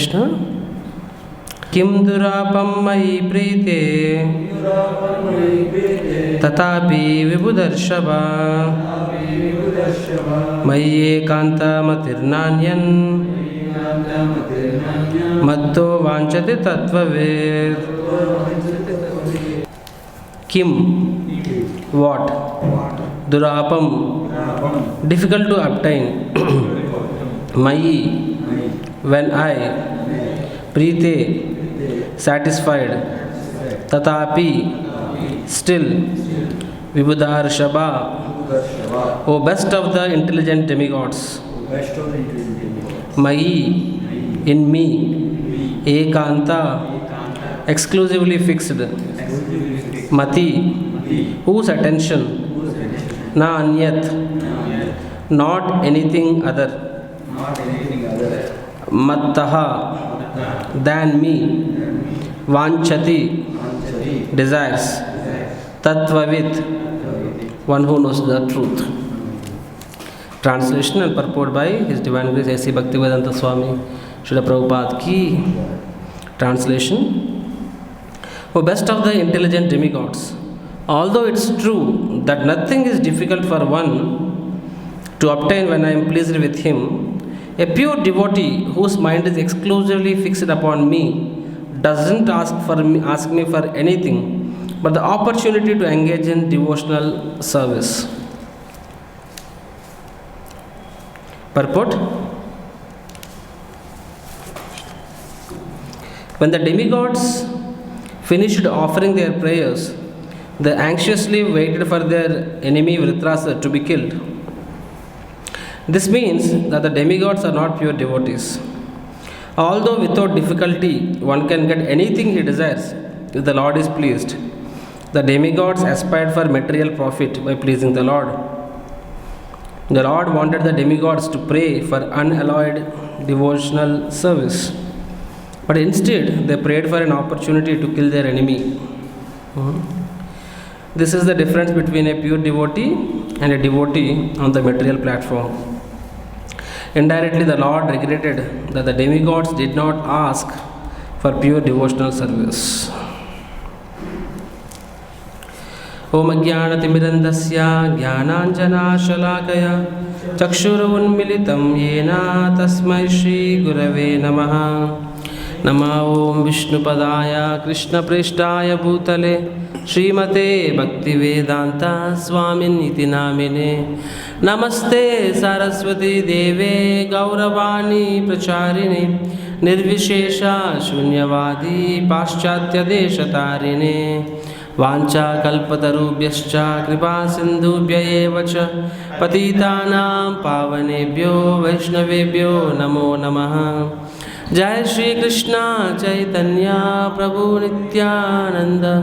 Krishna. Kim durapam mai prite tatapi vibudarshava mai ekanta matirnanyan matto vanchati tattvaved. Kim, what? Durapam, difficult to obtain. Mai, when I. Prite, satisfied. Tatapi, still. Vibhudarshaba, O best of the intelligent demigods. Mai, in me. Ekanta, exclusively fixed. Mati, whose attention. Na anyat, not anything other. Mattaha, than me. Vanchati, desires. Tattvavit, one who knows the truth. Translation and purport by His Divine Grace A.C. Bhaktivedanta Swami Srila Prabhupada Ki. Translation. O best of the intelligent demigods, although it's true that nothing is difficult for one to obtain when I am pleased with him, a pure devotee whose mind is exclusively fixed upon me doesn't ask me for anything but the opportunity to engage in devotional service. Purport. When the demigods finished offering their prayers, they anxiously waited for their enemy Vritrasura to be killed. This means that the demigods are not pure devotees. Although without difficulty one can get anything he desires if the Lord is pleased, the demigods aspired for material profit by pleasing the Lord. The Lord wanted the demigods to pray for unalloyed devotional service, but instead they prayed for an opportunity to kill their enemy. This is the difference between a pure devotee and a devotee on the material platform. Indirectly, the Lord regretted that the demigods did not ask for pure devotional service. Om Ajnanatimirandasya Jnananjana Shalakaya Chakshurunmilitam Yena Tasmai Shri Gurave Namaha. Nama Om Vishnupadaya Krishna Preshtaya Bhutale Srimate Bhaktivedanta Swaminiti Namine. Namaste Saraswati Deve Gauravani Pracharini Nirvishesha Shunyavadi Paschatya Deshatarine Vancha Kalpatarubhyascha Kripa Sindhubhya eva cha Patitanam Pavanebhyo Vaishnavebhyo Namo Namaha. Jai Shri Krishna Chaitanya Prabhu Nityananda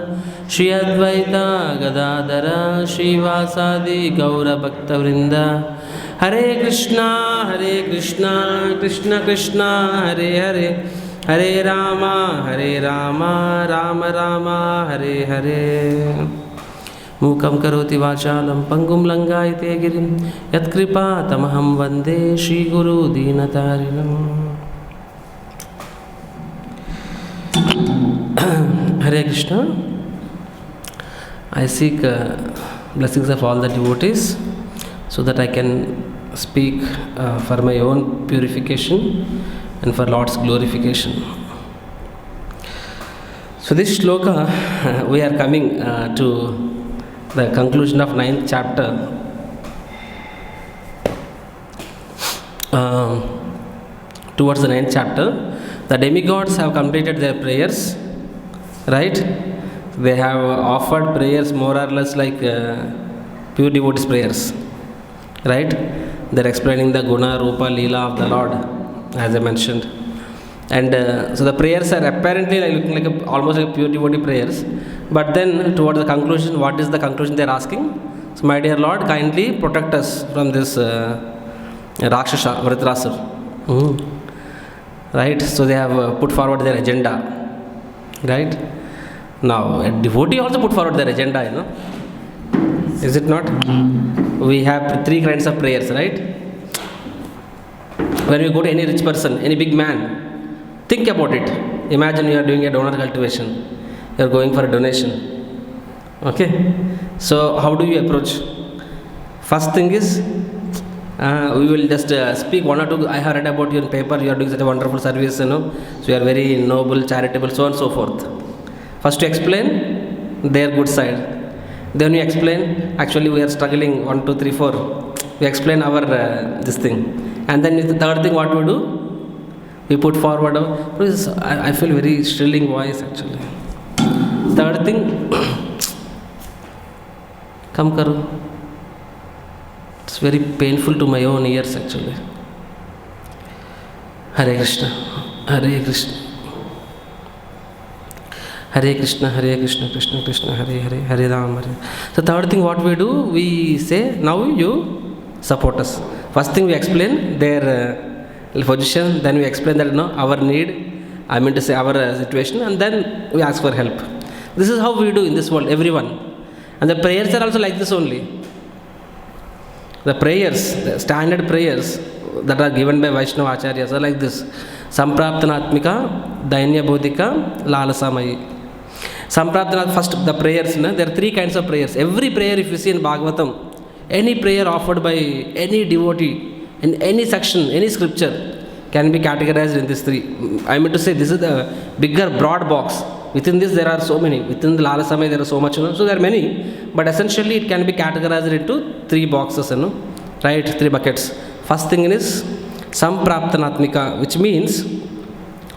Shri Advaita Gadadara Shivasadi Gaura Bhakta Vrinda. Hare Krishna Krishna Krishna Hare Hare Hare Rama Rama Rama Hare Hare. Mukam karoti vachalam pangum langayate girim yatkripa tamaham vande Shri Guru Dinatarinam. Hare Krishna. I seek blessings of all the devotees so that I can speak for my own purification and for Lord's glorification. So this shloka, we are coming to the conclusion of 9th chapter. Towards the 9th chapter, the demigods have completed their prayers, right? They have offered prayers more or less like pure devotees' prayers, right? They're explaining the guna, rupa, leela of the Lord, as I mentioned. And so the prayers are apparently looking like almost like pure devotee prayers. But then towards the conclusion, what is the conclusion they're asking? So my dear Lord, kindly protect us from this Rakshasa, Vritrasura. Right? So they have put forward their agenda. Right? Now, a devotee also put forward their agenda, you know. Is it not? We have 3 kinds of prayers, right? When we go to any rich person, any big man, Think about it. Imagine you are doing a donor cultivation. You are going for a donation. Okay? So how do you approach? First thing is, we will just speak one or two. I heard about you in paper. You are doing such a wonderful service, So you are very noble, charitable, so on and so forth. First you explain their good side. Then you explain, actually we are struggling, 1, 2, 3, 4. We explain our this thing. And then the third thing, what we do? We put forward I feel very shrilling voice actually. Third thing, come karo. It's very painful to my own ears actually. Hare Krishna, Hare Krishna, Hare Krishna, Hare Krishna, Krishna Krishna, Hare Hare, Hare Ram, Hare. So third thing what we do, we say, now you support us. First thing we explain their position, then we explain that our need, I mean to say our situation, and then we ask for help. This is how we do in this world, everyone. And the prayers are also like this only. The prayers, the standard prayers that are given by Vaishnava Acharyas are like this. Sampraptanatmika, Dainya Bodhika, Lalasamayi. Sampraptanat, first the prayers, there are 3 kinds of prayers. Every prayer if you see in Bhagavatam, any prayer offered by any devotee, in any section, any scripture, can be categorized in these 3. I mean to say, this is the bigger, broad box. Within this, there are so many. Within the Lalasamaya, there are so much, So there are many, but essentially it can be categorized into 3 boxes, Right? 3 buckets. First thing is Sampraptanatmika, which means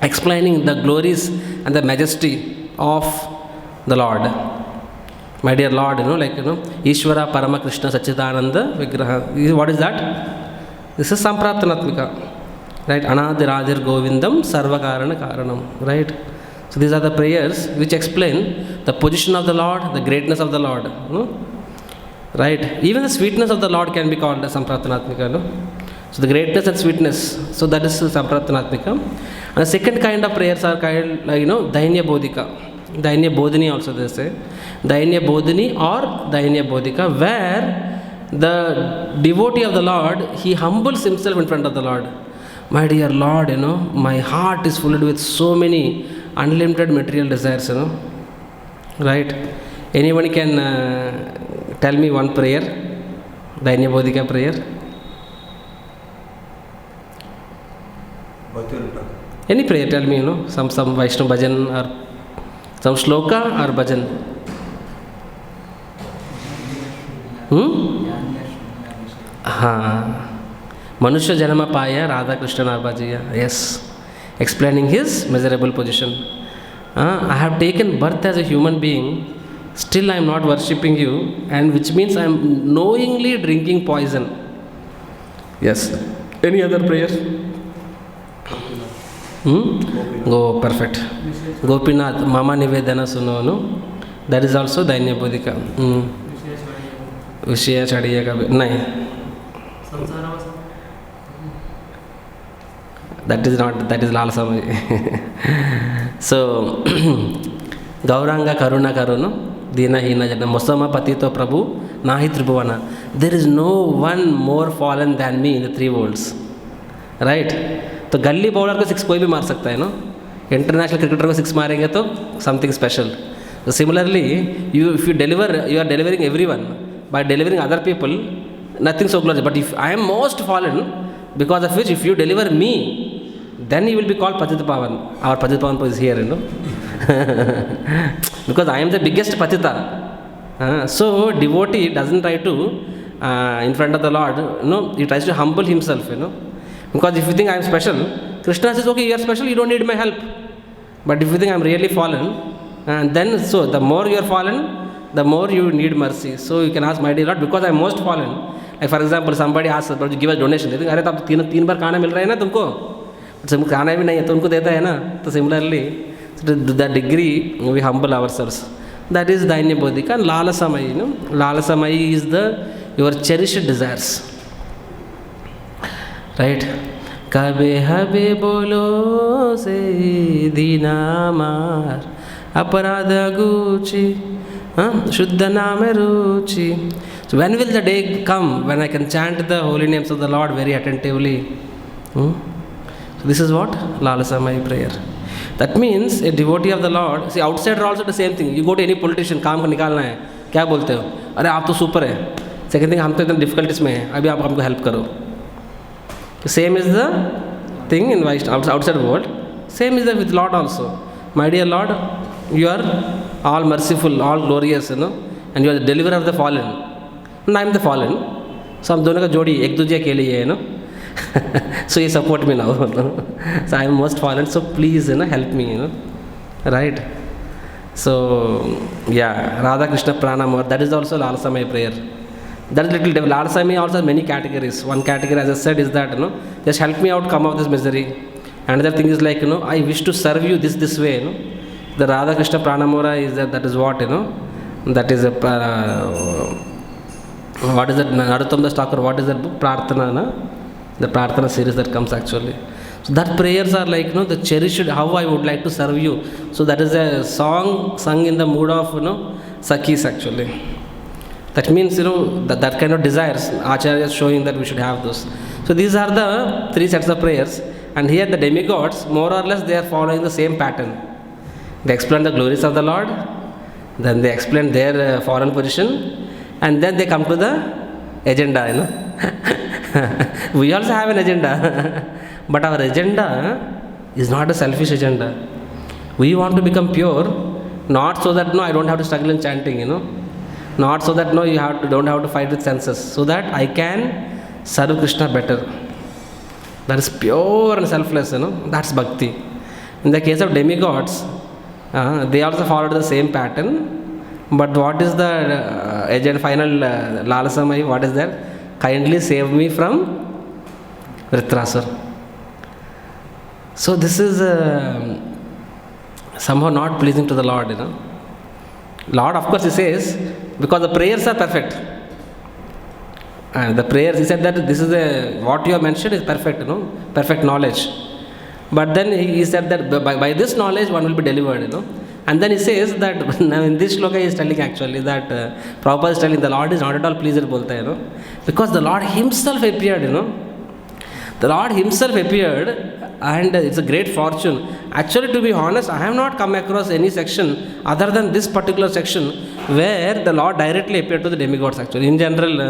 explaining the glories and the majesty of the Lord. My dear Lord, Ishvara Parama Krishna Sachidananda Vigraha. What is that? This is Sampraptanatmika. Right? Anadiradir Govindam Sarvakarana Karanam. Right? So these are the prayers which explain the position of the Lord, the greatness of the Lord. Right? Even the sweetness of the Lord can be called as Sampraptanatmika. So the greatness and sweetness. So that is Sampraptanatmika. And the second kind of prayers are called, Dainya Bodhika. Dainya Bodhini also they say. Dainya Bodhini or Dainya Bodhika, where the devotee of the Lord, he humbles himself in front of the Lord. My dear Lord, my heart is filled with so many unlimited material desires, Right? Anyone can tell me one prayer, Dainya Bodhika prayer? Any prayer, tell me, some Vaishnava bhajan or some shloka or bhajan. Manusya Janama Paya Radha Krishna Narbajiya. Yes. Explaining his miserable position. I have taken birth as a human being, still I am not worshipping you, and which means I am knowingly drinking poison. Yes. Any other prayer? Go, perfect. Gopinath, Mama Nivedana Sunonu. That is also Dainya Bodhika. Vishaya Chadiya Kabi. Nahi. That is not, that is Lalasamayi. So, Gauranga Karuna Karuno, Dina Hina Jana, Mosama Patito Prabhu, Nahi Tribhuvana. There is no one more fallen than me in the 3 worlds. Right? तो गली bowler को 6 कोई भी मार सकता है, international cricketer को 6 मारेंगे तो something special. So similarly, if you deliver, you are delivering everyone. By delivering other people, nothing so glorious. But if I am most fallen, because of which if you deliver me, then you will be called Patita Pavan. Our Patita Pavan is here, because I am the biggest Patita. So devotee doesn't try to, in front of the Lord, he tries to humble himself, Because if you think I am special, Krishna says, okay, you are special, you don't need my help. But if you think I am really fallen, then so the more you are fallen, the more you need mercy. So you can ask, my dear Lord, because I am most fallen. Like for example, somebody asks, but you give us donation. They think, अरे तब 3 बार खाना मिल रहा है ना तुमको, तुमको खाना भी नहीं है तो उनको देता है ना. तो similarly, to that degree we humble ourselves. That is Dainya Bodhika. And Lalasamayi, Lalasamayi is your cherished desires. Right? Kabe habe bolo se dinamar aparadha guchi shuddha name ruchi. So when will the day come when I can chant the holy names of the Lord very attentively? So this is what? Lalasamaya prayer. That means a devotee of the Lord, see outsider also the same thing. You go to any politician, काम को निकालना है, क्या बोलते हो? अरे आप तो super है. Second thing, हम तो एकदम difficulties में हैं, अभी आप हमको help करो. Same is the thing in outside world. Same is the with Lord also. My dear Lord, you are all merciful, all glorious, and you are the deliverer of the fallen. And I am the fallen. So हम दोनों का जोड़ी एक दूसरे के लिए है, So you support me now. So I am most fallen. So please, help me, right? So yeah, Radha Krishna Pranam. That is also Lalasamaya prayer. That is little Lalasamaya also has many categories. One category, as I said, is that just help me out, come out of this misery. Another thing is like I wish to serve you this way. The Radha Krishna Pranamura is that is what that is a what is that? Narottam Das Thakur. What is that book? Prarthana. The Prarthana series that comes actually. So that prayers are like the cherished, how I would like to serve you. So that is a song sung in the mood of Sakhis actually. That means that kind of desires Acharya is showing that we should have those. So these are the three sets of prayers, and here the demigods more or less they are following the same pattern. They explain the glories of the Lord, then they explain their foreign position, and then they come to the agenda. We also have an agenda, but our agenda is not a selfish agenda. We want to become pure, not so that I don't have to struggle in chanting, not so that you don't have to fight with senses, so that I can serve Krishna better. That is pure and selfless, that's bhakti. In the case of demigods, they also followed the same pattern, but what is the agenda, final Lalasamaya, what is that? Kindly save me from Vritrasur. So this is somehow not pleasing to the Lord, Lord, of course, he says, because the prayers are perfect. And the prayers, he said that this is what you have mentioned is perfect, perfect knowledge. But then he said that by this knowledge one will be delivered, And then he says that now in this shloka he is telling actually that Prabhupada is telling the Lord is not at all pleased, because the Lord himself appeared, The Lord himself appeared, and it's a great fortune. Actually, to be honest, I have not come across any section other than this particular section where the Lord directly appeared to the demigods actually. In general,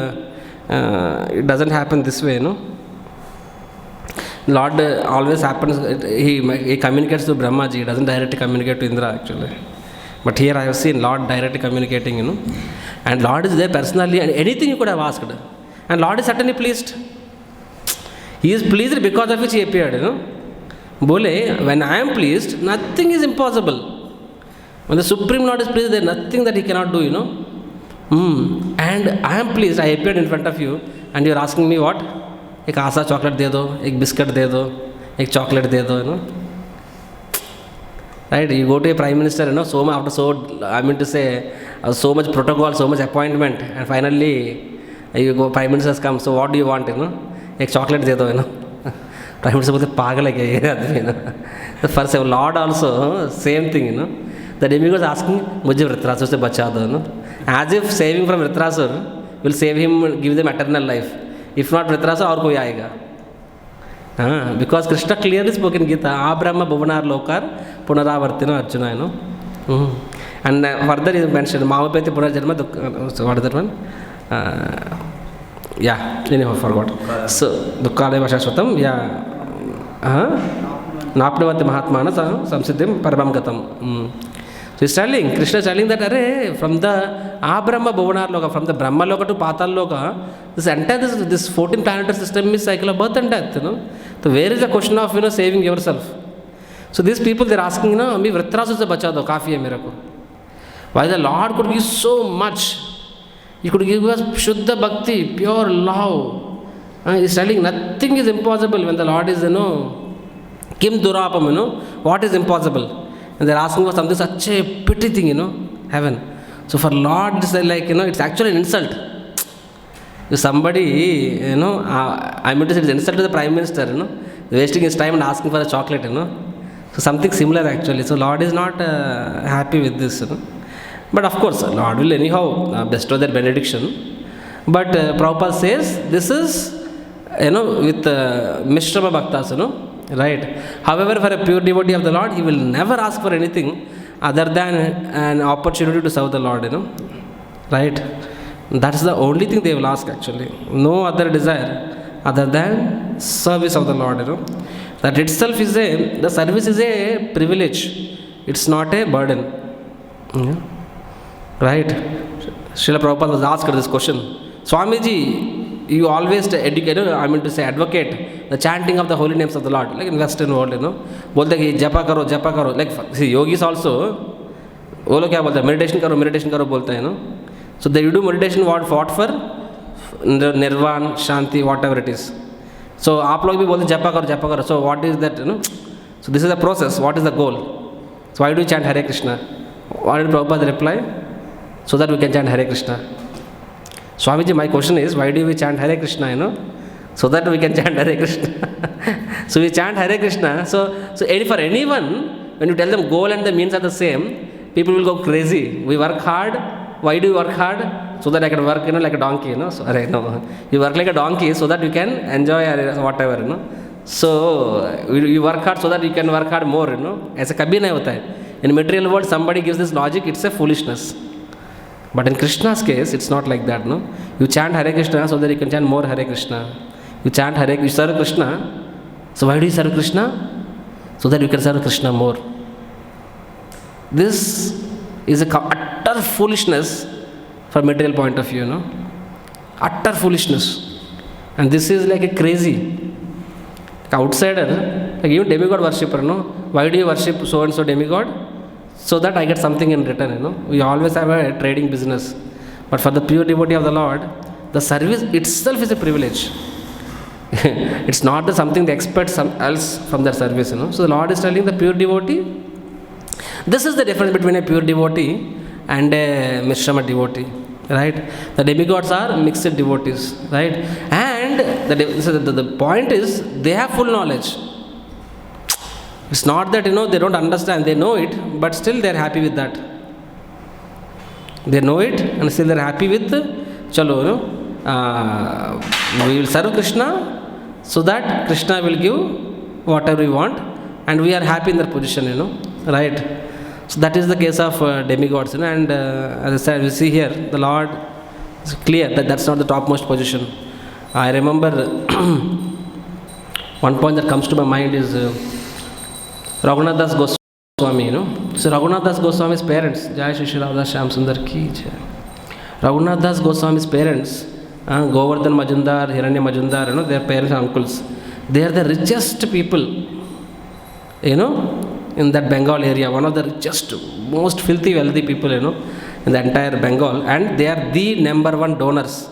it doesn't happen this way, Lord always happens, he communicates to Brahmaji, he doesn't directly communicate to Indra actually. But here I have seen Lord directly communicating, And Lord is there personally, and anything you could have asked. And Lord is certainly pleased. He is pleased because of which he appeared, Bole, when I am pleased, nothing is impossible. When the Supreme Lord is pleased, there is nothing that he cannot do, And I am pleased, I appeared in front of you, and you are asking me what? एक आसा chocolate दे दो, एक biscuit दे दो, एक chocolate दे दो, Right? You go to a prime minister, so much after so much protocol, so much appointment, and finally you go, prime minister has come. So what do you want, एक chocolate दे दो, Prime minister बोलते पागल है क्या ये आदमी, The first Lord also same thing, The demigod is asking, मुझे वृत्रासुर से बचा दो, As if saving from Vritrasur will save him, give them eternal life. If not Vritrasur, और कोई आएगा. Because Krishna clearly spoke in Gita, Abrahma Bhuvanar Lokar Punaravartina Arjuna, And further is mentioned, Mamapeti Punarjanma, so what is that one? Anyhow, forgot. So, Dukkale Vashashvatam, Napnavati Mahatmana Samsiddhim Parabam Gatam. So he's telling, Krishna is telling that from the Abrahma Bhuvanar Loka, from the Brahma Loka to Patal Loka, this entire this 14 planetary system is cycle of birth and death, So where is the question of saving yourself? So these people they are asking, me Vritrasur se bacha do, kafi hai mere ko. Why the Lord could give so much? He could give us Shuddha Bhakti, pure love. He's telling nothing is impossible when the Lord is, Kim Durapam, what is impossible? And they're asking for something such a petty thing, heaven. So for Lord, it's like, it's actually an insult. If somebody, I mean to say it's an insult to the Prime Minister, wasting his time and asking for a chocolate, So something similar actually. So Lord is not happy with this, But of course, Lord will anyhow bestow their benediction. But Prabhupada says, this is, with Mishrama Bhaktas, right? However, for a pure devotee of the Lord, he will never ask for anything other than an opportunity to serve the Lord, right? That's the only thing they will ask actually. No other desire other than service of the Lord, That itself is the service is a privilege. It's not a burden. Right? Srila Prabhupada was asked this question. Swamiji, you always advocate the chanting of the holy names of the Lord, like in Western world, बोलते कि जपा करो, like see, yogis also, वो लोग क्या बोलते हैं, meditation करो बोलते हैं, So they do meditation what for? Nirvana, Shanti, whatever it is. So आप लोग भी बोलते जपा करो. So what is that, So this is the process. What is the goal? So why do you chant Hare Krishna? What did Prabhupada reply? So that we can chant Hare Krishna. Swamiji, my question is, why do we chant Hare Krishna, So that we can chant Hare Krishna. So we chant Hare Krishna. So for anyone, when you tell them goal and the means are the same, people will go crazy. We work hard. Why do you work hard? So that I can work, like a donkey, So, no. You work like a donkey so that you can enjoy whatever, So, you work hard so that you can work hard more, Aisa kabhi nahi hota hai. In material world, somebody gives this logic, it's a foolishness. But in Krishna's case, it's not like that, You chant Hare Krishna so that you can chant more Hare Krishna. You chant you serve Krishna. So why do you serve Krishna? So that you can serve Krishna more. This is a utter foolishness from material point of view, Utter foolishness. And this is like a crazy. Like outsider, like even demigod worshipper, Why do you worship so and so demigod? So that I get something in return, We always have a trading business. But for the pure devotee of the Lord, the service itself is a privilege. It's not something they expect else from their service, So the Lord is telling the pure devotee, this is the difference between a pure devotee and a Mishrama devotee, right? The demigods are mixed devotees, right? And the point is, they have full knowledge. It's not that, they don't understand, they know it, but still they're happy with that. They know it and still they're happy with, we will serve Krishna so that Krishna will give whatever we want and we are happy in their position, right? So that is the case of demigods, and as I said, we see here, the Lord is clear that that's not the topmost position. I remember one point that comes to my mind is Raghunath Das Goswami, So Raghunath Das Goswami's parents, Jai Shri Shri Radha Shyam Sundar ki jai. Raghunath Das Goswami's parents, Govardhan Majumdar, Hiranya Majumdar, their parents and uncles, they are the richest people, in that Bengal area, one of the richest, most filthy wealthy people, in the entire Bengal, and they are the number one donors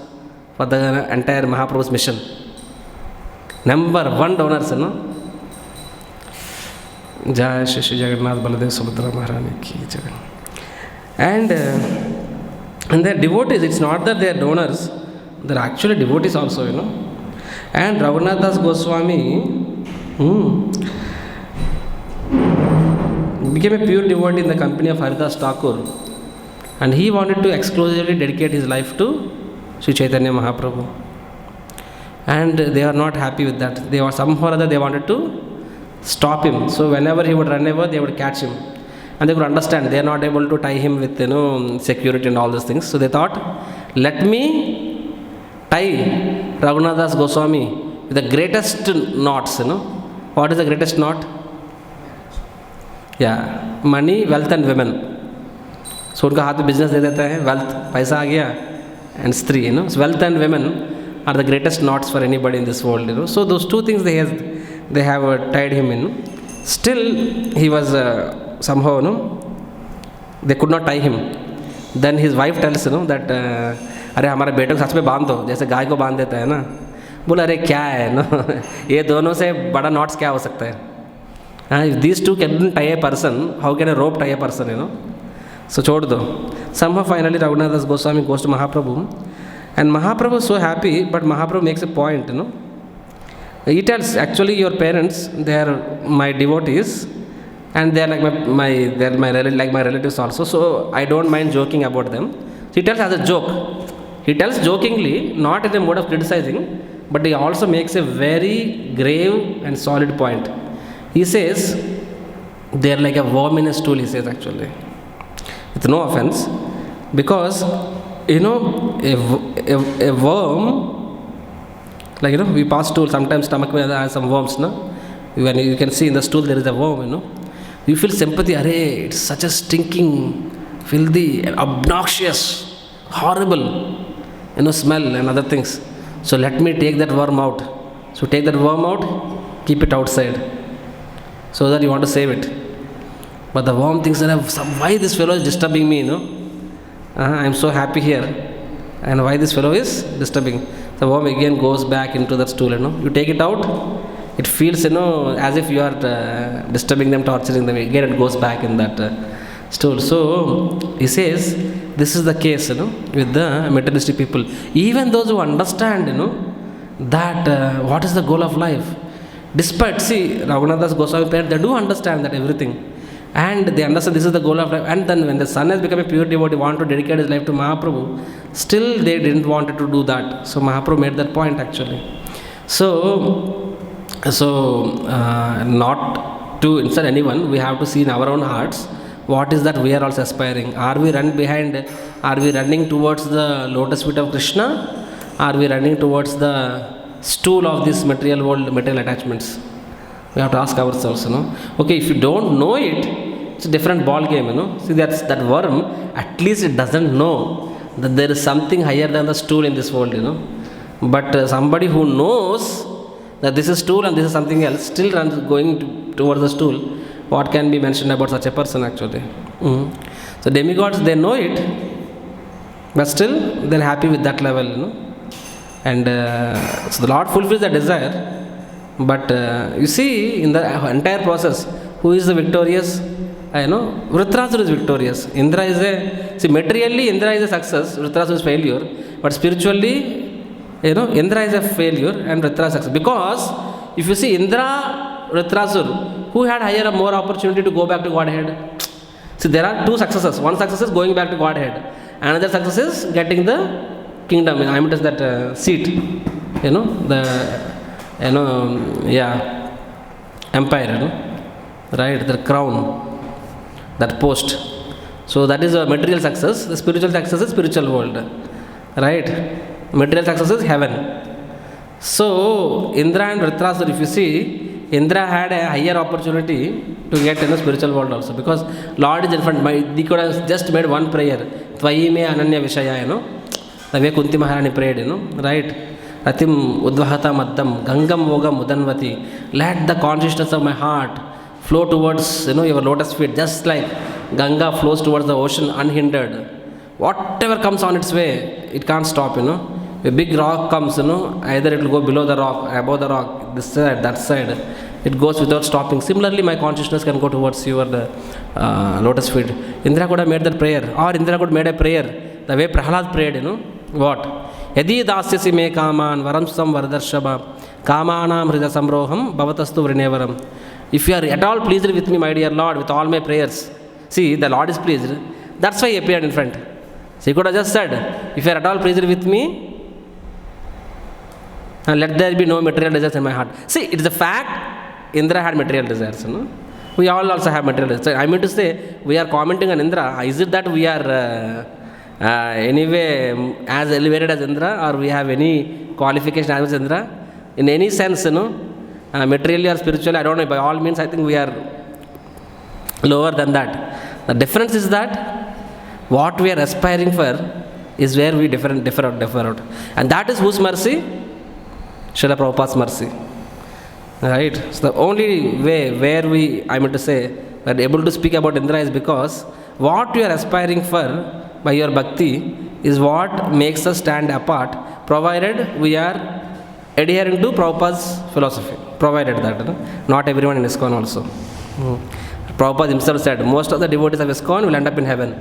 for the entire Mahaprabhu's mission. Number one donors, Jai Shri Shri Jagannath Baladev Subhadra Maharani ki jai. And they're devotees. It's not that they're donors; they're actually devotees also, And Raghunath Das Goswami became a pure devotee in the company of Haridas Thakur, and he wanted to exclusively dedicate his life to Sri Chaitanya Mahaprabhu. And they are not happy with that. They were somehow or other they wanted to stop him. So whenever he would run away, they would catch him. And they could understand they are not able to tie him with security and all these things. So they thought, let me tie Raghunath Das Goswami with the greatest knots. What is the greatest knot? Yeah, money, wealth and women. So उनका हाथ में business दे देता है, wealth, पैसा आ गया, and स्त्री, So wealth and women are the greatest knots for anybody in this world, So those two things they have tied him in. Still, he was somehow, they could not tie him. Then his wife tells, that अरे हमारे बेटे को सच में बांध दो, जैसे गाय को बांध देता है ना. बोला अरे क्या है, ये दोनों से बड़ा knots क्या हो सकता है? If these two cannot tie a person, how can a rope tie a person, So chhod do. Somehow finally Raghunath Das Goswami goes to Mahaprabhu, and Mahaprabhu is so happy, but Mahaprabhu makes a point, He tells, actually your parents, they are my devotees, and they are like my relatives also, so I don't mind joking about them. So he tells as a joke. He tells jokingly, not in the mode of criticizing, but he also makes a very grave and solid point. He says, they are like a worm in a stool, he says actually. With no offense. Because, a worm, like, we pass stool, sometimes stomach has some worms, no? When you can see in the stool there is a worm, You feel sympathy, it's such a stinking, filthy, obnoxious, horrible, smell and other things. So let me take that worm out. So take that worm out, keep it outside, so that you want to save it. But the worm thinks that why this fellow is disturbing me, I am so happy here, and why this fellow is disturbing. The worm again goes back into that stool, You take it out, it feels, as if you are disturbing them, torturing them. Again it goes back in that stool. So he says, this is the case, with the materialistic people. Even those who understand, that what is the goal of life. Despite, see, Raghunath Goswami parents, they do understand that everything. And they understand this is the goal of life. And then when the son has become a pure devotee, want to dedicate his life to Mahaprabhu, still they didn't want to do that. So Mahaprabhu made that point actually. So not to insult anyone, we have to see in our own hearts, what is that we are also aspiring. Are we running towards the lotus feet of Krishna? Are we running towards the stool of this material world, material attachments? We have to ask ourselves, Okay, if you don't know it, it's a different ball game, See, that worm, at least it doesn't know that there is something higher than the stool in this world, But somebody who knows that this is stool and this is something else, still runs going towards the stool. What can be mentioned about such a person actually? So demigods, they know it, but still they're happy with that level, And so the Lord fulfills the desire. But you see, in the entire process, who is the victorious? Vritrasura is victorious. Indra is materially Indra is a success, Vritrasura is failure. But spiritually, Indra is a failure and Vritrasura is success. Because if you see Indra, Vritrasura, who had more opportunity to go back to Godhead? See, there are two successes. One success is going back to Godhead. Another success is getting the kingdom. I mean, it is that seat. Empire, right? The crown, that post. So that is a material success. The spiritual success is spiritual world, right? Material success is heaven. So Indra and Vritrasura, if you see, Indra had a higher opportunity to get in the spiritual world also, because Lord is in front. They could have just made one prayer, Tvayi me ananya vishaya, the way Kunti Maharani prayed, right? Atim udvahata maddam gangam vogam udanvati. Let the consciousness of my heart flow towards your lotus feet, just like Ganga flows towards the ocean unhindered. Whatever comes on its way, it can't stop. A big rock comes, either it will go below the rock, above the rock, this side, that side. It goes without stopping. Similarly, my consciousness can go towards your lotus feet. Indra could have made that prayer, or Indra could have made a prayer the way Prahlad prayed. What? Yadi dasyasi me kaman varamsam vardarshava kamanam hrida samroham bhavatastu vrinevaram. If you are at all pleased with me, my dear Lord, with all my prayers, see, the Lord is pleased. That's why he appeared in front. So he could have just said, if you are at all pleased with me, and let there be no material desires in my heart. See, it's a fact, Indra had material desires. We all also have material desires. So I mean to say, we are commenting on Indra. Is it that we are anyway as elevated as Indra, or we have any qualification as Indra? In any sense, materially or spiritually, I don't know. By all means, I think we are lower than that. The difference is that what we are aspiring for is where we differ out. And that is whose mercy? Srila Prabhupada's mercy. Right? So the only way where we are able to speak about Indra is because what we are aspiring for by your bhakti is what makes us stand apart, provided we are adhering to Prabhupada's philosophy. Provided that. Not everyone in ISKCON also. Prabhupada himself said, most of the devotees of ISKCON will end up in heaven.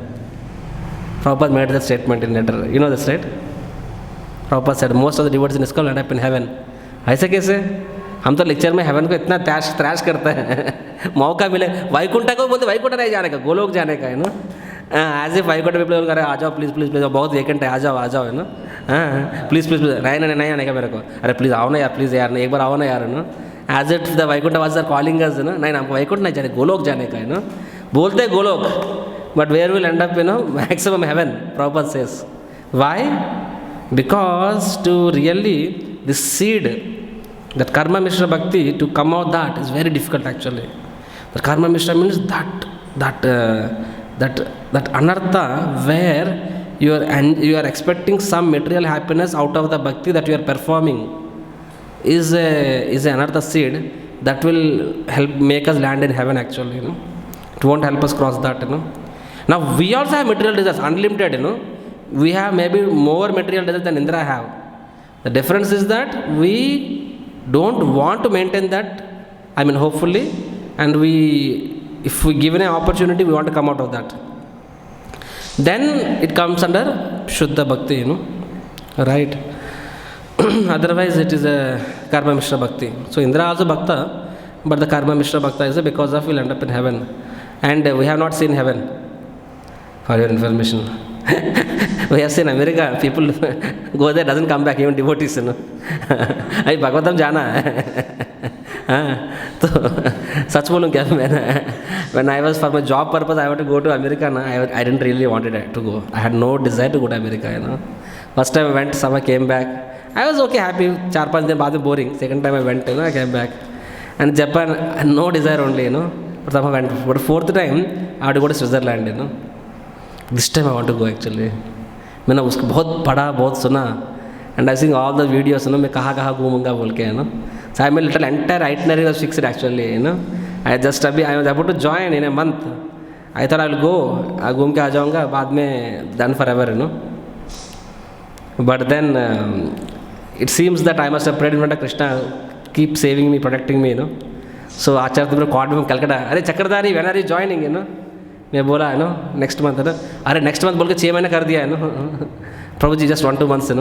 Prabhupada made that statement in letter. You know this, right? Prabhupada said, most of the devotees in ISKCON will end up in heaven. ऐसे कैसे? हम तो lecture में haven को इतना त्रैश करते हैं, मौका मिले वैकुंठ को बोलते वैकुंठ नहीं जाने का, गोलोक जाने का, एज इफ वैकुंठ पीपल करे आ जाओ प्लीज प्लीज प्लीज, बहुत वेकेंट है, आ जाओ है प्लीज प्लीज प्लीज, नहीं आने का मेरे को, अरे प्लीज आओ ना यार, प्लीज यार, एक बार आओ ना यार, As if the Vaikunthavas are calling us, नहीं हमको वैकुंठ नहीं जाने, गोलोक जाने का है, बोलते हैं Golok, but where will end up, maximum heaven, Prabhupada says. Why? Because to really, this seed, that karma mishra bhakti, to come out that is very difficult actually. The karma mishra means that anartha where you are expecting some material happiness out of the bhakti that you are performing is anartha seed that will help make us land in heaven actually. It won't help us cross that. Now we also have material desires, unlimited. We have maybe more material desires than Indra have. The difference is that we don't want to maintain that, hopefully, and if we given an opportunity, we want to come out of that. Then it comes under Shuddha Bhakti, right? Otherwise it is a Karma Mishra Bhakti. So Indra also Bhakta, but the Karma Mishra Bhakta is because of we'll end up in heaven. And we have not seen heaven, for your information. We have seen America, people go there, doesn't come back, even devotees, अभी भगवतम जाना है. तो सच बोलूँ क्या मैंने, when I was for my job purpose, I wanted to go to America. I didn't really wanted to go. I had no desire to go to America. First time I went, somehow came back. I was okay, happy. 4-5 दिन बाद में boring. Second time I went, I came back. And Japan, no desire only, But somehow went. But fourth time, I had to go to Switzerland, This time I want to go actually. मैंने उसको बहुत पढ़ा, बहुत सुना. And I think all the videos, मैं कहाँ घूमूंगा बोल के, So I'm a little entire itinerary was fixed actually, I was about to join in a month. I thought I will go, घूम के आ जाऊँगा, बाद में done forever, But then it seems that I must have prayed in front of Krishna, keep saving me, protecting me, So Acharya Dubra called me from Calcutta. Hare Chakradhari, when are you joining, मैं बोला next month, अरे next month बोल के 6 महीने कर दिया है Prabhuji, just 1-2 months,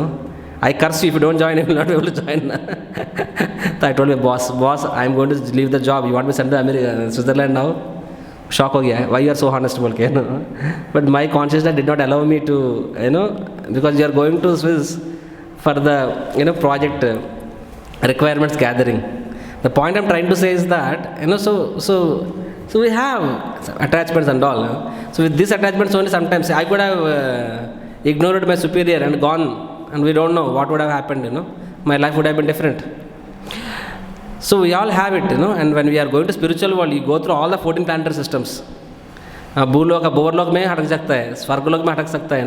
I curse you if you don't join, I will not be able to join. So I told my boss, I am going to leave the job. You want me to send to America, Switzerland now? Shock हो गया है. Why you are so honest बोल के, But my consciousness did not allow me to, because you are going to Swiss for the, project requirements gathering. The point I'm trying to say is that, so we have attachments and all. So with these attachments only, sometimes I could have ignored my superior and gone, and we don't know what would have happened, My life would have been different. So we all have it, and when we are going to spiritual world, you go through all the 14 planetary systems. भूलोक Borlaug में हटक सकता है, स्वर्गलोक में हटक सकता है,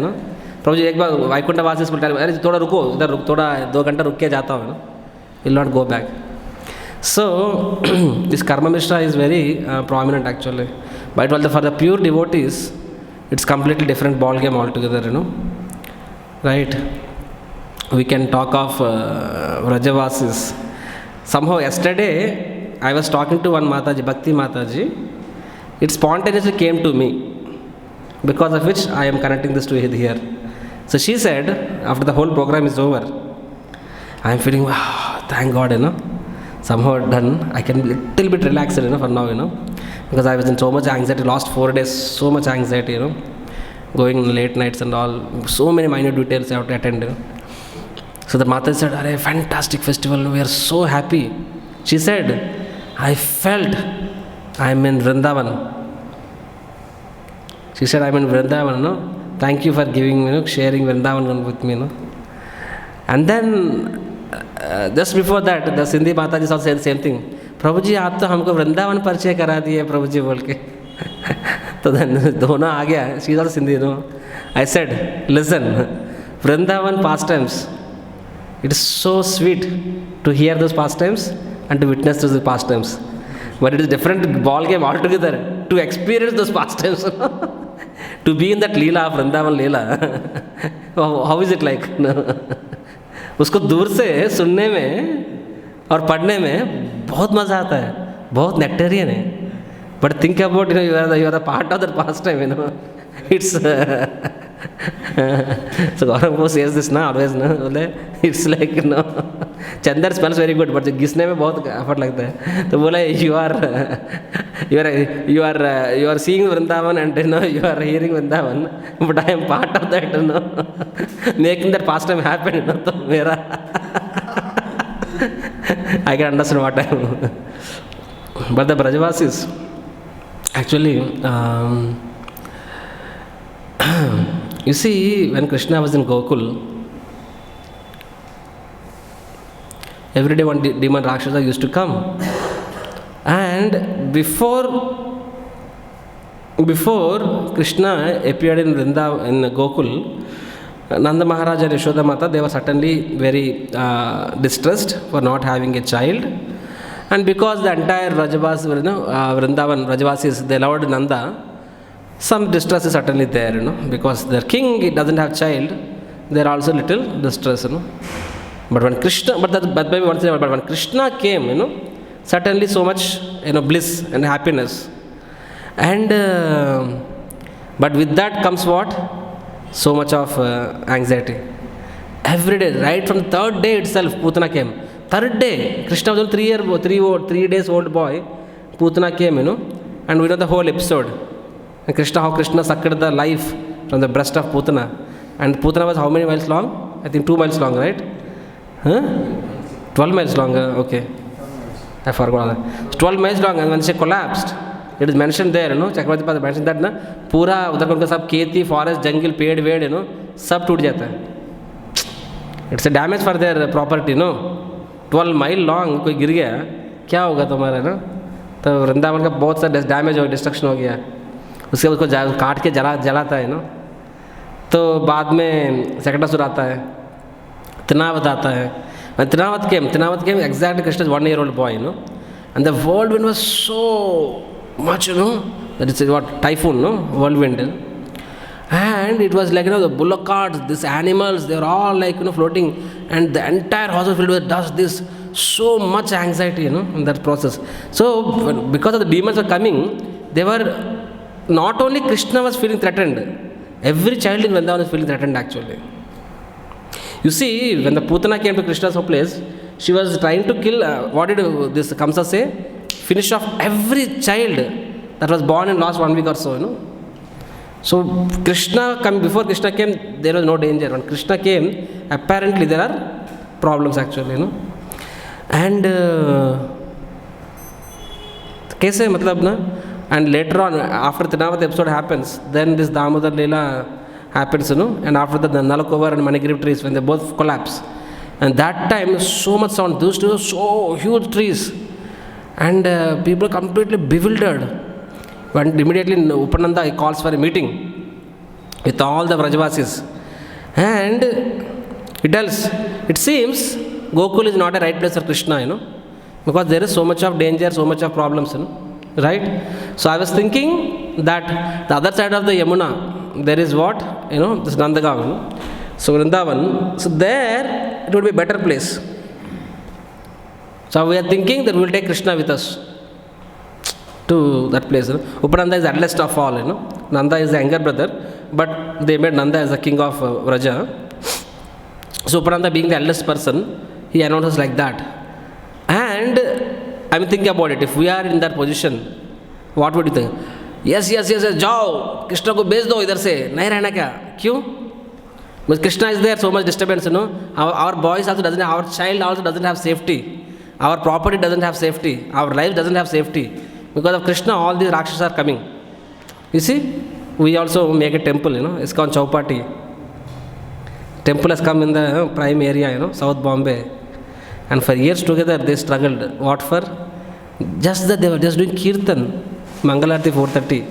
प्रभु जी एक बार वैकुंठवासी बोलता है, अरे थोड़ा रुको, इधर थोड़ा 2 घंटा रुक के जाता हूँ, will not go back. So this karma mishra is very prominent actually, but for the pure devotees, it's completely different ball game altogether, right? We can talk of Vrajavasis. Somehow yesterday I was talking to one Mataji, Bhakti Mataji. It spontaneously came to me, because of which I am connecting this to here. So she said, after the whole program is over, I am feeling, wow, thank God, somehow done. I can be little bit relaxed, for now, because I was in so much anxiety, last 4 days, so much anxiety, going late nights and all, so many minor details I have to attend. So the Mata said, "Arey, fantastic festival, we are so happy." She said, "I felt I am in Vrindavan." She said, "I am in Vrindavan, Thank you for giving me, sharing Vrindavan with me, And then just before that, the Sindhi Mataji also said the same thing. प्रभु जी आप तो हमको वृंदावन परिचय करा दिए प्रभु जी बोल के. तो दोनों आ गया. She is also Sindhi, I said, listen, Vrindavan pastimes. It is so sweet to hear those pastimes and to witness those pastimes. But it is different ball game altogether to experience those pastimes. To be in that Leela of Vrindavan Leela. How is it like? उसको दूर से सुनने में और पढ़ने में बहुत मज़ा आता है, बहुत नेक्टेरियन है. But think about, you are the part of that pastime, It's so Gaurav says this always, it's like, Chandar smells very good, but घिसने में बहुत effort लगता है. तो बोला, you are seeing Vrindavan and you are hearing Vrindavan, but I am part of that, making that pastime happen. तो मेरा I can understand what I am. But the Brajavasis, actually, you see, when Krishna was in Gokul, every day one demon Rakshasa used to come. And before Krishna appeared in Gokul, Nanda Maharaj and Yashoda Mata, they were certainly very distressed for not having a child. And because the entire Vrindavan Rajavasis, they loved Nanda, some distress is certainly there, because their king doesn't have child, they are also little distressed, But when Krishna, but when Krishna came, certainly so much, bliss and happiness. And but with that comes what? So much of anxiety. Every day, right from the third day itself, Putana came. Third day, Krishna was a 3 days old boy. Putana came, and we know the whole episode. And how Krishna sucked the life from the breast of Putana. And Putana was how many miles long? I think 2 miles long, right? 12 miles long, okay. I forgot that. 12 miles long, and when she collapsed, it is mentioned there, Chakradhari mentioned that, पूरा उधर उनका सब खेती, forest, jungle, पेड़, वेड़, सब टूट जाता है. It's a damage for their property, 12 mile long, कोई गिर गया, क्या होगा तुम्हारा, तो वृंदावन का बहुत सा डैमेज हो, डिस्ट्रक्शन हो गया. उसके उसको काट के जलाता है, तो बाद में सकटासुर आता है, Tinavata आता है. When Tinavata came exactly Krishna's 1 year old boy, and the whirlwind was so much, that is what typhoon, whirlwind, and it was like the bullock carts, these animals, they were all like floating, and the entire house was filled with dust. This so much anxiety, in that process. So because of the demons were coming, they were not only Krishna was feeling threatened, every child in Vrindavan was feeling threatened actually. You see, when the Putana came to Krishna's place, she was trying to kill, what did this Kamsa say? Finish off every child that was born in last 1 week or so, So before Krishna came, there was no danger. When Krishna came, apparently there are problems actually, And kaise matlab na? And later on, after Tinavata episode happens, then this Damodar Leela happens, and after that the Nalakovar and Manigriv trees, when they both collapse, and that time so much sound, those two are so huge trees, and people are completely bewildered. When immediately Upananda calls for a meeting with all the Vrajavasis, and it seems Gokul is not a right place for Krishna, because there is so much of danger, so much of problems, right? So I was thinking that the other side of the Yamuna, there is what? This Nandagaon. So Vrindavan, so there it would be a better place. So we are thinking that we will take Krishna with us to that place. Upananda is the eldest of all, Nanda is the younger brother, but they made Nanda as the king of Vraja. So Upananda being the eldest person, he announces like that. And I'm thinking about it, if we are in that position, what would you think? Yes, जाओ कृष्ण को भेज दो इधर से, नहीं रहना क्या? क्यों? Because Krishna is there, so much disturbance, Our boys also doesn't have, our child also doesn't have safety. Our property doesn't have safety. Our life doesn't have safety. Because of Krishna, all these Rakshasas are coming. You see, we also make a temple, it's called Chaupati. Temple has come in the prime area, South Bombay. And for years together, they struggled. What for? Just that they were just doing Kirtan. Mangalarti 4:30,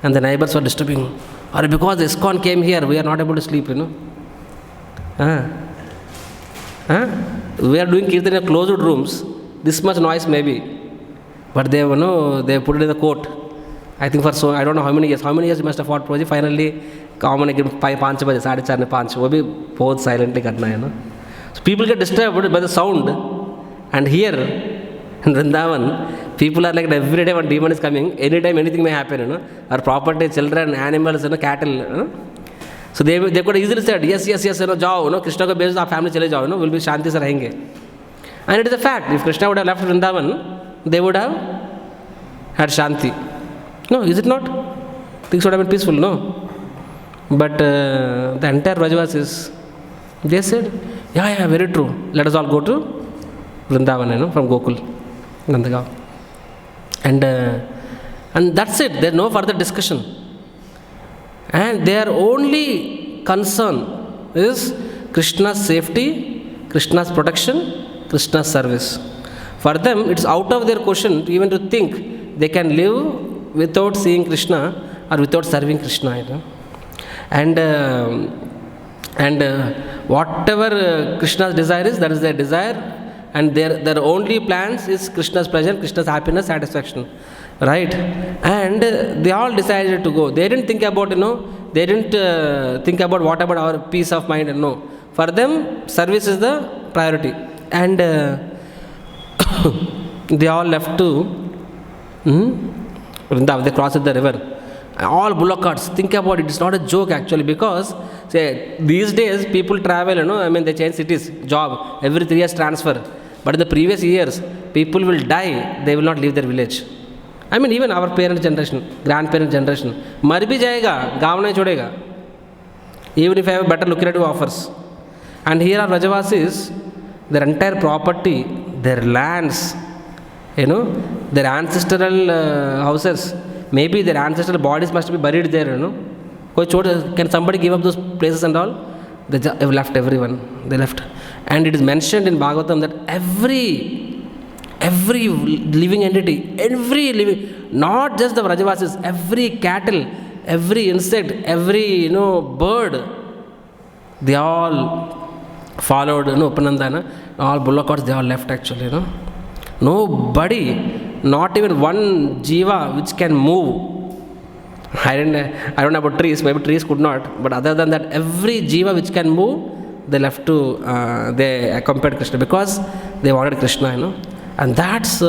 and the neighbors were disturbing. Or because the ISKCON came here, we are not able to sleep, We are doing Kirtan in closed rooms, this much noise maybe. But they, they put it in the court. I think for I don't know how many years you must have fought project. Finally, common again 5 baje, 4:30 5, वो भी बहुत silently करना है, So people get disturbed by the sound, and here in Vrindavan, people are like every day when demon is coming, anytime anything may happen, Our property, children, animals, cattle, So they could have easily said, yes, जाओ, Krishna को भेज दो, आप family चले जाओ, we'll be शांति से रहेंगे. And it is a fact, if Krishna would have left Vrindavan, they would have had shanti. No, is it not? Things would have been peaceful, no? But the entire Vrajavasis, they said, yeah, very true. Let us all go to Vrindavan, from Gokul, Nandagaon. And that's it. There's no further discussion. And their only concern is Krishna's safety, Krishna's protection, Krishna's service. For them, it's out of their question even to think they can live without seeing Krishna or without serving Krishna. And whatever Krishna's desire is, that is their desire. And their only plans is Krishna's pleasure, Krishna's happiness, satisfaction. Right? And they all decided to go. They didn't think about, they didn't think about what about our peace of mind. No. For them, service is the priority. And they all left to Vrindavan. They crossed the river. All bullock carts. Think about it. It's not a joke actually, because say these days people travel. They change cities, job every 3 years transfer. But in the previous years, people will die. They will not leave their village. Even our parent generation, grandparent generation, mar bhi jayega, gaon nahi chodega. Even if I have better lucrative offers. And here are Vrajavasis, their entire property, their lands, their ancestral houses, maybe their ancestral bodies must be buried there. Can somebody give up those places and all? They have left everyone. They left. And it is mentioned in Bhagavatam that every living entity, not just the Vrajavasis, every cattle, every insect, every bird, they all followed Upanandana. All bullock carts, they all left actually. Nobody, not even one jiva which can move. I don't know about trees, maybe trees could not, but other than that, every jiva which can move, they left to, they accompanied Krishna because they wanted Krishna, And that's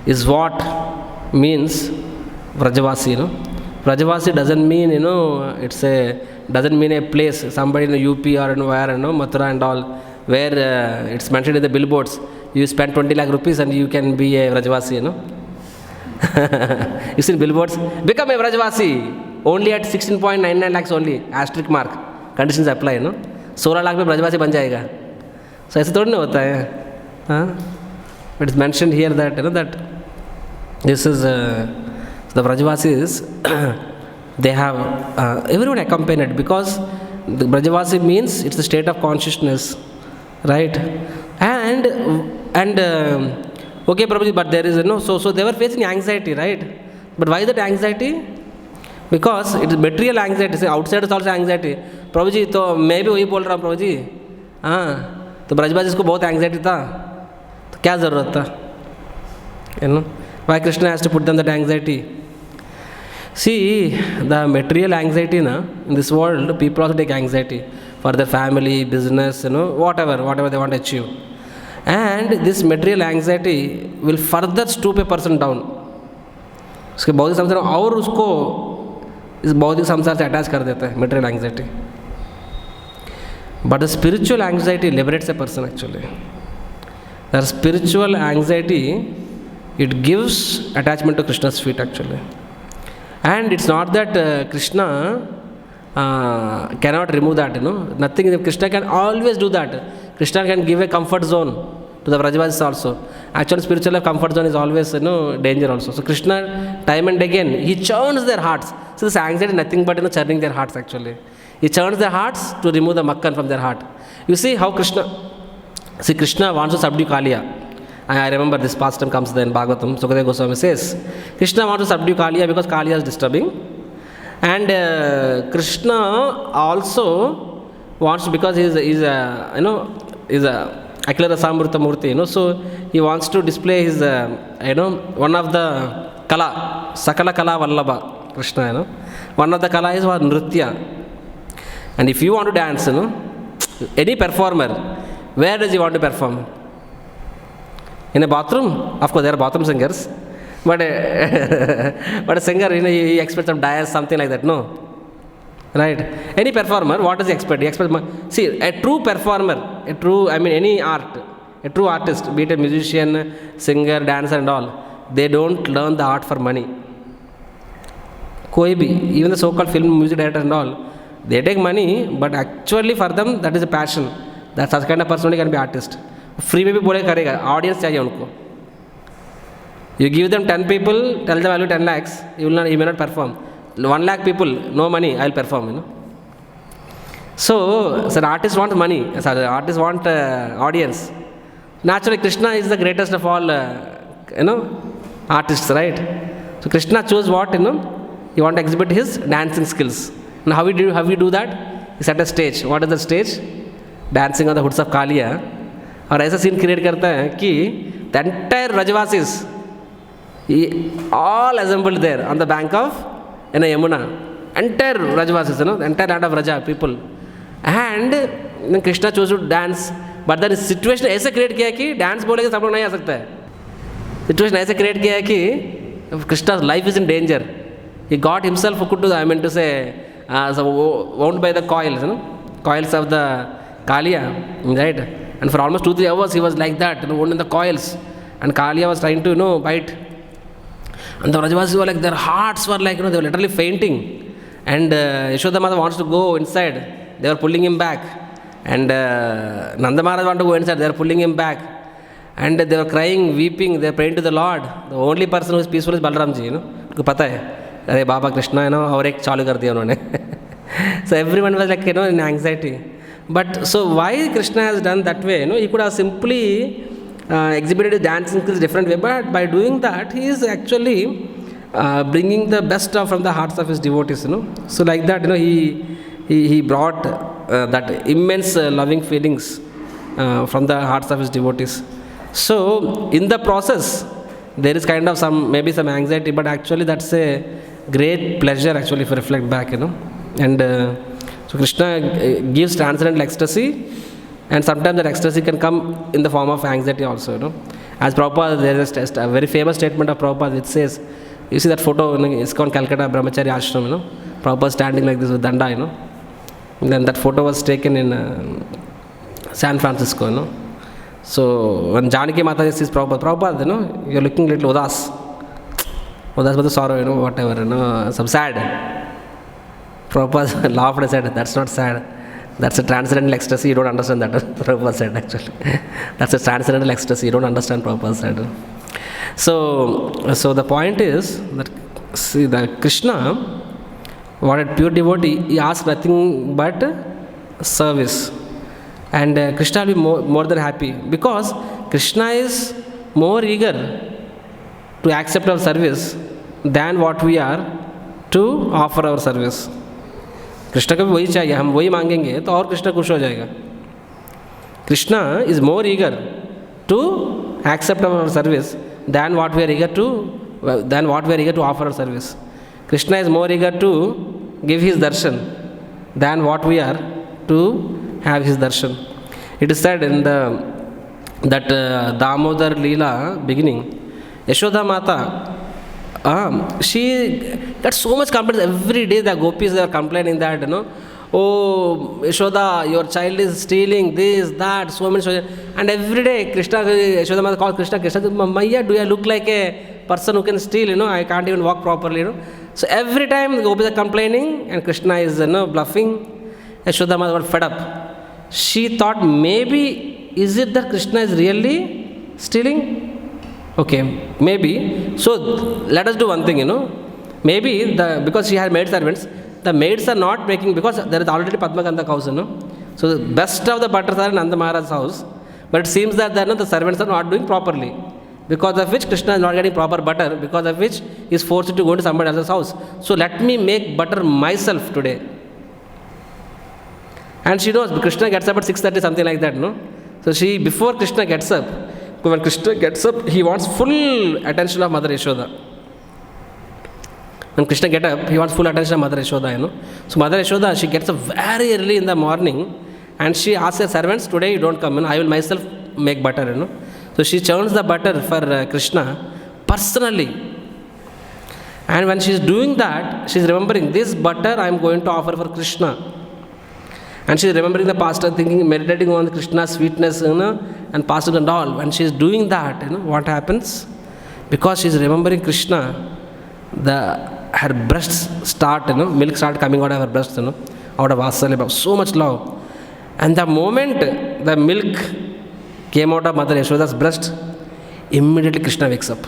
is what means Vrajavasi, Vrajavasi doesn't mean, doesn't mean a place, somebody in UP or where, Mathura and all, where it's mentioned in the billboards, you spend 20 lakh rupees and you can be a Vrajavasi, You see billboards, become a Vrajavasi, only at 16.99 lakhs only, asterisk mark, conditions apply, 16 lakh में Vrajavasi बन जाएगा. So ऐसे थोड़ी ना होता है, It is mentioned here that that this is the Vrajavasis. They have everyone accompanied because the Vrajavasi means it's a state of consciousness, right? And okay, Prabhuji, but there is so they were facing anxiety, right? But why that anxiety? Because it is material anxiety. Say outside is also anxiety. Prabhuji, तो मैं भी वही बोल रहा हूँ प्रभुजी. तो ब्रजवासी को बहुत anxiety था. तो क्या ज़रूरत था? Why Krishna has to put them that anxiety? See, the material anxiety in this world, people also take anxiety for their family, business, whatever they want to achieve. And this material anxiety will further stoop a person down. उसके बौद्धिक संसार और उसको इस बौद्धिक संसार से attach कर देता है, material anxiety. But the spiritual anxiety liberates a person actually. The spiritual anxiety, it gives attachment to Krishna's feet actually. And it's not that Krishna cannot remove that, Nothing. Krishna can always do that. Krishna can give a comfort zone to the Vrajavasis also. Actually, spiritual comfort zone is always, danger also. So Krishna, time and again, he churns their hearts. So this anxiety is nothing but, churning their hearts actually. He churns their hearts to remove the makkan from their heart. You see how Krishna wants to subdue Kaliya. I remember this pastime comes there in Bhagavatam. Sukadeva Goswami says, Krishna wants to subdue Kaliya because Kaliya is disturbing. And Krishna also wants, because he is a Akila Rasamrita Murti, so he wants to display his, one of the Kala, Sakala Kala Vallabha, Krishna, One of the Kala is Nritya. And if you want to dance, any performer, where does he want to perform? In a bathroom? Of course, there are bathroom singers. But a singer, he expects some dance, something like that. No. Right? Any performer, what does he expect? He expects, see, a true performer, any art, a true artist, be it a musician, singer, dancer and all, they don't learn the art for money. Koi bhi, even the so-called film music director and all, they take money, but actually for them, that is a passion. That such kind of person only can be artist. Free में भी बोले करेगा, audience चाहिए उनको. You give them 10 people, tell them value 10 lakhs, he may not perform. 1 lakh people, no money, I will perform. So an artist wants money, artists want audience. Naturally, Krishna is the greatest of all, artists, right? So Krishna chose what, he want to exhibit his dancing skills. Now how we do that? He set a stage. What is the stage? Dancing on the hoods of Kaliya. और ऐसा scene create करता है कि the entire Rajavasis all assembled there on the bank of Yamuna. Entire Rajavasis, the entire land of Raja people. And then Krishna chose to dance. But the situation ऐसे create किया है कि dance बोलेगे सब लोग नहीं आ सकता है. सिचुएशन ऐसे क्रिएट किया है कि Krishna's life is in danger. He got himself hooked to wound by the coils, coils of the Kaliya, right? And for almost 2-3 hours he was like that, wound in the coils. And Kaliya was trying to, bite. And the Rajavasis were like, their hearts were like, they were literally fainting. And Yashoda Mata wants to go inside. They were pulling him back. And Nanda Maharaj wanted to go inside. They were pulling him back. And they were crying, weeping. They were praying to the Lord. The only person who is peaceful is Balram ji, उनको पता है. अरे बाबा कृष्णा और एक चालू कर दिया उन्होंने. So everyone was like, in anxiety. But so why Krishna has done that way? He could have simply exhibited his dancing skills different way, but by doing that, he is actually bringing the best from the hearts of his devotees. So like that, he brought that immense loving feelings from the hearts of his devotees. So in the process, there is kind of maybe some anxiety, but actually that's a great pleasure actually if you reflect back, And so Krishna gives transcendental ecstasy, and sometimes that ecstasy can come in the form of anxiety also, As Prabhupada, there is a very famous statement of Prabhupada which says, you see that photo in ISKCON Calcutta Brahmachari Ashram, Prabhupada standing like this with danda, And then that photo was taken in San Francisco, So when Janaki Mata sees Prabhupada, you're looking a little udas. Udas with the sorrow, whatever, some sad. Prabhupada laughed and said, that's not sad. That's a transcendental ecstasy. You don't understand that. Prabhupada said actually. That's a transcendental ecstasy. You don't understand, Prabhupada said. So the point is that, see, the Krishna, what a pure devotee, he asks nothing but service. And Krishna will be more than happy, because Krishna is more eager to accept our service than what we are to offer our service. Krishna को भी वही चाहिए, हम वही मांगेंगे तो और कृष्ण खुश हो जाएगा. Krishna is more eager to accept our service than what we are eager to offer our service. Krishna is more eager to give his darshan than what we are to have his darshan. It is said in that Damodar Leela beginning, Yashoda Mata, she got so much complaints every day. The gopis, they are complaining that, oh Yashoda, your child is stealing this, that, so many. And every day Krishna, Yashoda Mata calls Krishna, Maiya, do I look like a person who can steal? I can't even walk properly. So every time the gopis are complaining and Krishna is bluffing, Yashoda Mata got fed up. She thought, maybe is it that Krishna is really stealing? Okay, maybe. So let us do one thing, Maybe because she had maid servants, the maids are not making, because there is already Padmakanda house, So the best of the butters are in Nanda Maharaj's house, but it seems that the servants are not doing properly, because of which Krishna is not getting proper butter, because of which he is forced to go to somebody else's house. So let me make butter myself today. And she knows Krishna gets up at 6:30, something like that, So before Krishna gets up, when Krishna gets up, he wants full attention of Mother Yashoda. When Krishna gets up, he wants full attention of Mother Yashoda, So Mother Yashoda, she gets up very early in the morning, and she asks her servants, today you don't come, I will myself make butter, So she churns the butter for Krishna personally. And when she is doing that, she is remembering, this butter I am going to offer for Krishna. And she is remembering the past, thinking, meditating on Krishna's sweetness, and past and all. When she is doing that, what happens? Because she is remembering Krishna, her breasts start, milk start coming out of her breasts, out of Vatsalya, so much love. And the moment the milk came out of Mother Yashoda's breast, immediately Krishna wakes up.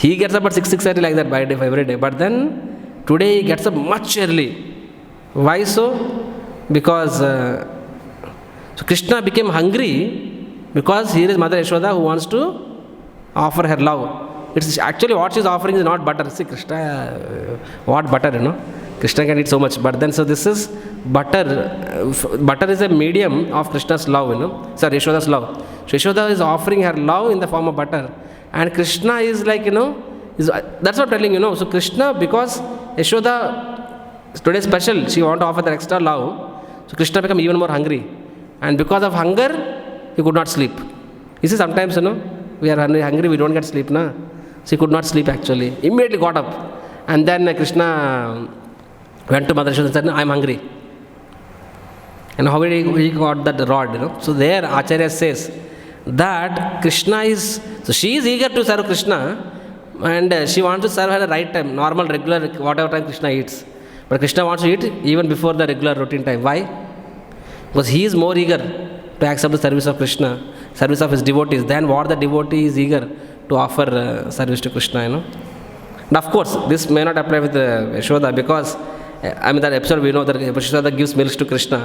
He gets up at 6:30 like that by day, every day. But then today he gets up much early. Why so? Because so Krishna became hungry because here is Mother Yashoda who wants to offer her love. It's actually what she's offering is not butter. See, Krishna, what butter, Krishna can eat so much. But then, so this is butter. Butter is a medium of Krishna's love, Sorry, Yashoda's love. So Yashoda is offering her love in the form of butter. And Krishna is like, that's what I'm telling you, So Krishna, because Yashoda, today special, she want to offer the extra love. So Krishna become even more hungry. And because of hunger, he could not sleep. You see, sometimes, we are hungry, we don't get sleep, na? So he could not sleep actually. Immediately got up. And then Krishna went to Mother Yashoda and said, I'm hungry. And how did he got that rod, So there Acharya says that Krishna is, so she is eager to serve Krishna and she wants to serve her at the right time, normal, regular, whatever time Krishna eats. But Krishna wants to eat even before the regular routine time. Why? Because he is more eager to accept the service of Krishna, service of his devotees, than what the devotee is eager to offer service to Krishna, And of course, this may not apply with Yashoda because, that episode we know that Yashoda gives milk to Krishna,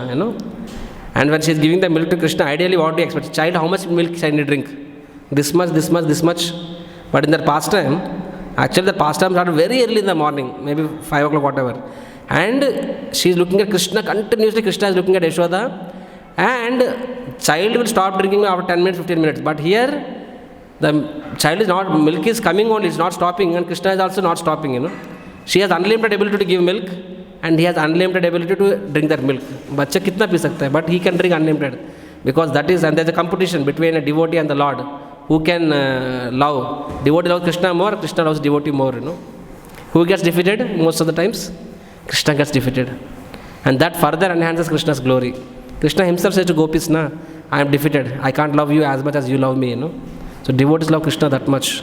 And when she is giving the milk to Krishna, ideally what do you expect? Child, how much milk can you drink? This much, this much, this much. But in their pastime, actually the pastime started very early in the morning, maybe 5 o'clock, whatever. And she is looking at Krishna, continuously Krishna is looking at Yashoda. And child will stop drinking after 10 minutes, 15 minutes. But here, the child is not, milk is coming only, it's not stopping. And Krishna is also not stopping, She has unlimited ability to give milk. And he has unlimited ability to drink that milk. Bachcha kitna pi sakta hai, but he can drink unlimited. Because that is, and there is a competition between a devotee and the Lord. Who can love? Devotee loves Krishna more, Krishna loves devotee more, Who gets defeated most of the times? Krishna gets defeated. And that further enhances Krishna's glory. Krishna himself says to gopis, I am defeated. I can't love you as much as you love me, So devotees love Krishna that much.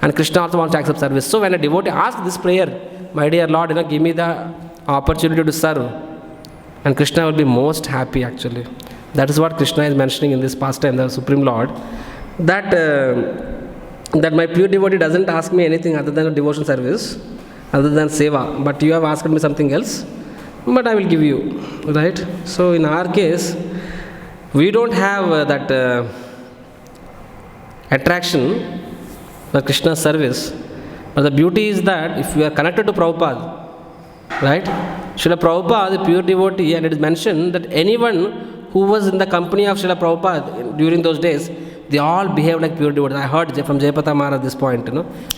And Krishna also wants to accept service. So when a devotee asks this prayer, my dear Lord, give me the opportunity to serve, and Krishna will be most happy actually. That is what Krishna is mentioning in this pastime, the Supreme Lord, that that my pure devotee doesn't ask me anything other than a devotion service, other than seva, but you have asked me something else, but I will give you, right? So in our case, we don't have that attraction for Krishna's service, but the beauty is that if we are connected to Prabhupada, right? Srila Prabhupada, the pure devotee, and it is mentioned that anyone who was in the company of Srila Prabhupada during those days, they all behaved like pure devotees. I heard from Jayapata Maharaj at this point,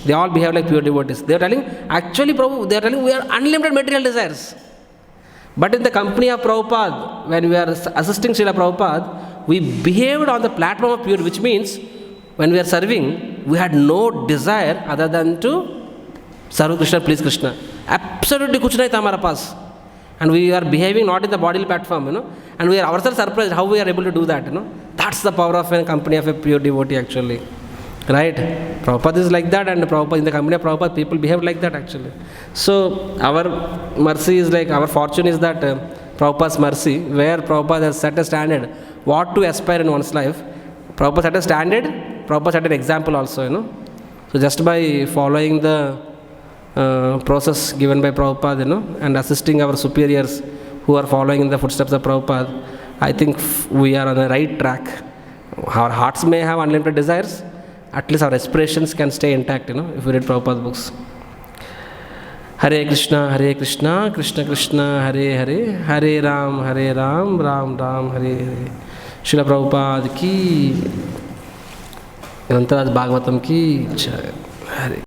They all behave like pure devotees. They are telling, actually Prabhu, they are telling we have unlimited material desires. But in the company of Prabhupada, when we are assisting Srila Prabhupada, we behaved on the platform of pure, which means when we are serving, we had no desire other than to serve Krishna, please Krishna. Absolutely kuch nahi tha hamara paas. And we are behaving not in the bodily platform, and we are ourselves surprised how we are able to do that, That's the power of a company of a pure devotee actually, right? Prabhupada is like that, and Prabhupada, in the company of Prabhupada, people behave like that actually. So our mercy is like, our fortune is that Prabhupada's mercy, where Prabhupada has set a standard, what to aspire in one's life. Prabhupada set a standard, Prabhupada set an example also, So just by following the process given by Prabhupada, and assisting our superiors who are following in the footsteps of Prabhupada, I think we are on the right track. Our hearts may have unlimited desires, at least our aspirations can stay intact, if we read Prabhupada's books. Hare Krishna, Krishna Krishna, Hare Hare, Hare Ram, Ram Ram, Hare Hare. Srila Prabhupada ki, Grantaraj Bhagavatam ki jai. Hare